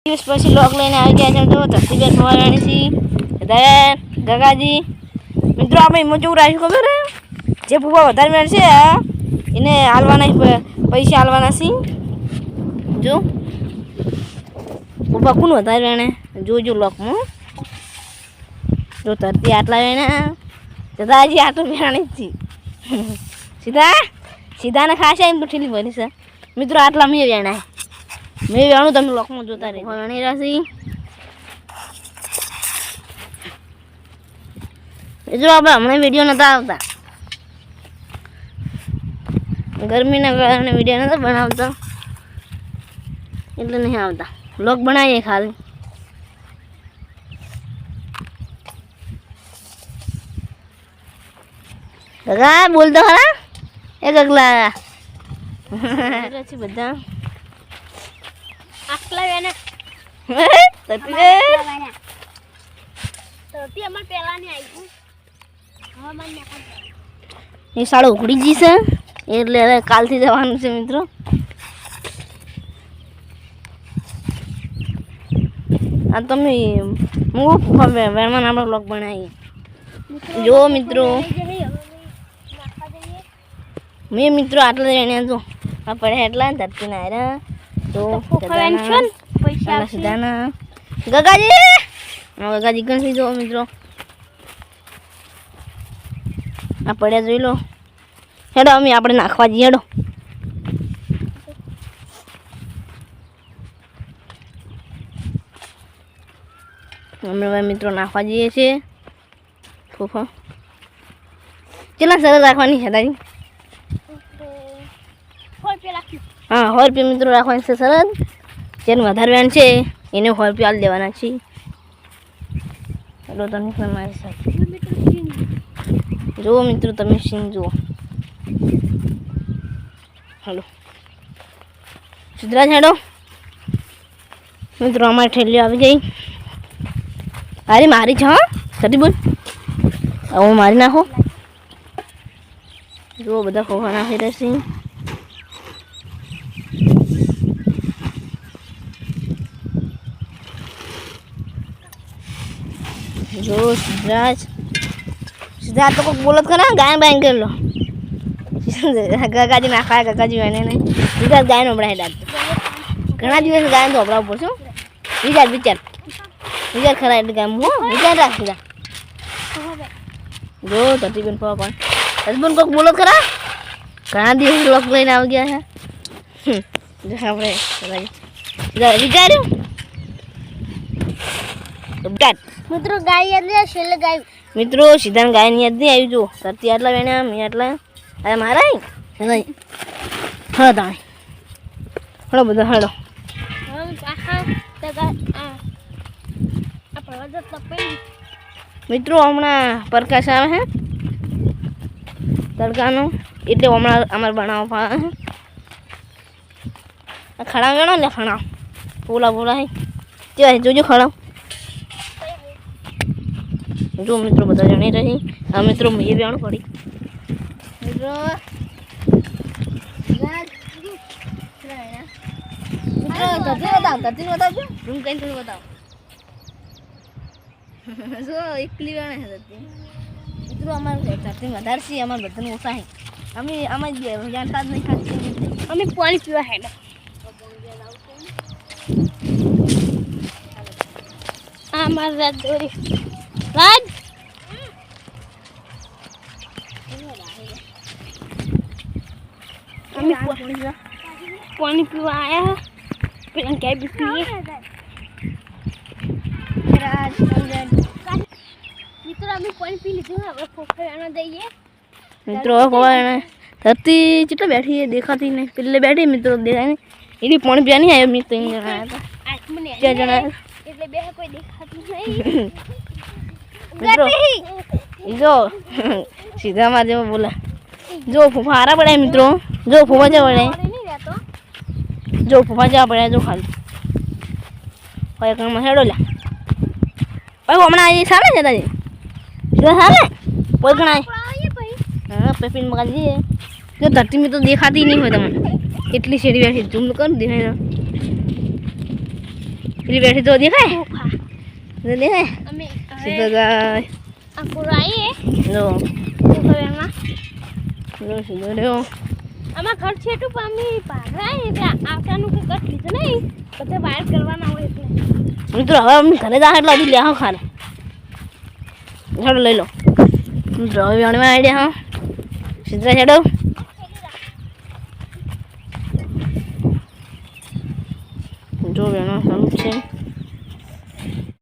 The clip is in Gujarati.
દિવસ પછી લોક લઈને આવી ગયા છે. તો ધરતીબેન ફવારાણી છે દયાન ગગાજી મિત્રો આપણે એમાં કેવું રાખ્યું ખબર હે જે ભૂવા વધારે મળશે એને હાલવાના પૈસા હાલવાના છે. જો ભૂવા કોણ વધારે વેણે જોજો લોકમાં જો ધરતી આટલા વેણે દાદાજી આટલું વેણી જ સીધા સીધાને ખાશે એમ તો ઠીલી ભરી છે મિત્રો. આટલા મેં વેણાય મેં વેણું તમે લોકમાં જોતા રહે વેણી રહેશે. જો આપણે હમણાં વિડીયો નહોતા આવતા ગરમીના કારણે વિડીયો નહોતા બનાવતા એટલે નહીં આવતા. લોક બનાવીએ ખાલી. ગગા બોલતો ખરા એ ગગલા છે બધા આટલા વેને તરતી અમાર પેલા ને આવી હવામાન ને એ સાડો ઉખડી ગઈ છે એટલે હવે કાલથી જવાનું છે મિત્રો. આ તમે વેણમાં આપણે બ્લોગ બનાવીએ. જો મિત્રો મેં મિત્રો આટલા વેણ્યા જો આ પડ્યા એટલા ધરતી ના આવ્યા તો પૈસા સીધાના ગગાજી ગગાજી ગણસી જો મિત્રો આ પડ્યા જોઈ લો. હેડો અમે આપણે નાખવા જઈએ. હેડો અમે મિત્રો નાખવા જઈએ છીએ. ફૂફા કેટલા સરસ રાખવાની છે તારી? હા 100 રૂપિયા મિત્રો રાખવાની છે સરસ. જેને વધારે વેણ છે એને 100 રૂપિયા આલી દેવાના છે. હેડો તમે મારી સાથે જુઓ મિત્રો તમે સીન જુઓ. હેલો સિદ્ધરાજ હેડો મિત્રો અમારી ઠેલીઓ આવી ગઈ. અરે મારી છે હા સતી બોલ હું મારી નાખો. જુઓ બધા ખોખા નાખી રહેશે. જો સિદ્ધરાજ સિદ્ધાર્થ તો કોઈ બોલત ખરા ગાય બાય કરી લો. ગગાજી નાખાય ગગાજી એને નહીં સિદ્ધાર્થ ગાય નો હમણાં ડાક ઘણા દિવસ ગાય તો હમણાં પડશે. વિચાર વિચાર વિચાર ખરા એટલે ગાય હો વિચાર રાખ સીધા. જો ધરતીબેન ફવા પણ ધરતીબેન કોઈક બોલો ખરા ઘણા દિવસ લોક લઈને આવી ગયા છે. આપણે વિચાર્યું મિત્રો ગાય યાદ છેલ્લે ગાય મિત્રો સીધા ગાય ની યાદ નહીં આવી. જો ધરતી આટલા વેણ્યા મેં આટલા અરે મારા હા તાણે હળો બધા હળો મિત્રો હમણાં પ્રકાશ આવે હે તડકાનો એટલે હમણાં અમારે બનાવવા ખડા વેણો ને ખણા પોલા પોલા હે તે જોજો ખડા. જો મિત્રો બધા જાણી રહી આ મિત્રો મેં વેણ પડી મિત્રો ધરતી બતાવજો રૂમ કઈ થોડું બતાવો. જો એકલી વેણે છે ધરતી મિત્રો અમારે ધરતી વધારે છે અમારે બધાને ઓછા છે. અમે આમાં જ જાણતા જ નહીં ખાતી અમે પાણી પીવા હેડ આ માર રાત દોરી રાજ અમે પાણી પીવા આયા પેલા ક્યાંય બી પીએ. મિત્રો અમે પાણી પી લીધું હવે ફોફાનો દઈએ. મિત્રો ફોફાને ધરતી કેટલા બેઠી છે દેખાતી નહીં. પેલે બેઠી મિત્રો દેખાય નહીં એની પાણી પીવા નહીં આવ્યો. મેં 3 જણા હતા 4 જણા એટલે બે કોઈ દેખાતું નહીં. મિત્રો જો સીધામાં જેવો બોલા જો ફૂફા હારા પડ્યા મિત્રો. જો ફૂફા જવા પડે જો ફૂફા જવા પડ્યા જો ખાલી કોઈ કામમાં હેડો લ્યા ભાઈ હમણાં એ સારા છે તાજી સીધા સારા કોઈ ઘણા હા પેપીન મગાવી દઈએ. જો ધરતી મેં તો દેખાતી નહીં હોય તમને એટલી શેરી બેઠી ઝૂમ કર દેખાય. પેલી બેઠી તો દેખાય ફૂફા તો દેખાય અમે સીધો જાય આ પૂરો આવીએ જો એમાં સીધો રહ્યો આમાં ઘર છેટું પણ અમે પાઘરાય એટલે આવતાનું કે કટ લીધું નહીં બધે વાયર કરવાના હોય એટલે મિત્રો હવે અમને ઘરે જા એટલે હજી લે હા ખાને ચાલો લઈ લો મિત્રો હવે જાણવા આઈડિયા હા સીધા છેડો જો વેણો ચાલુ છે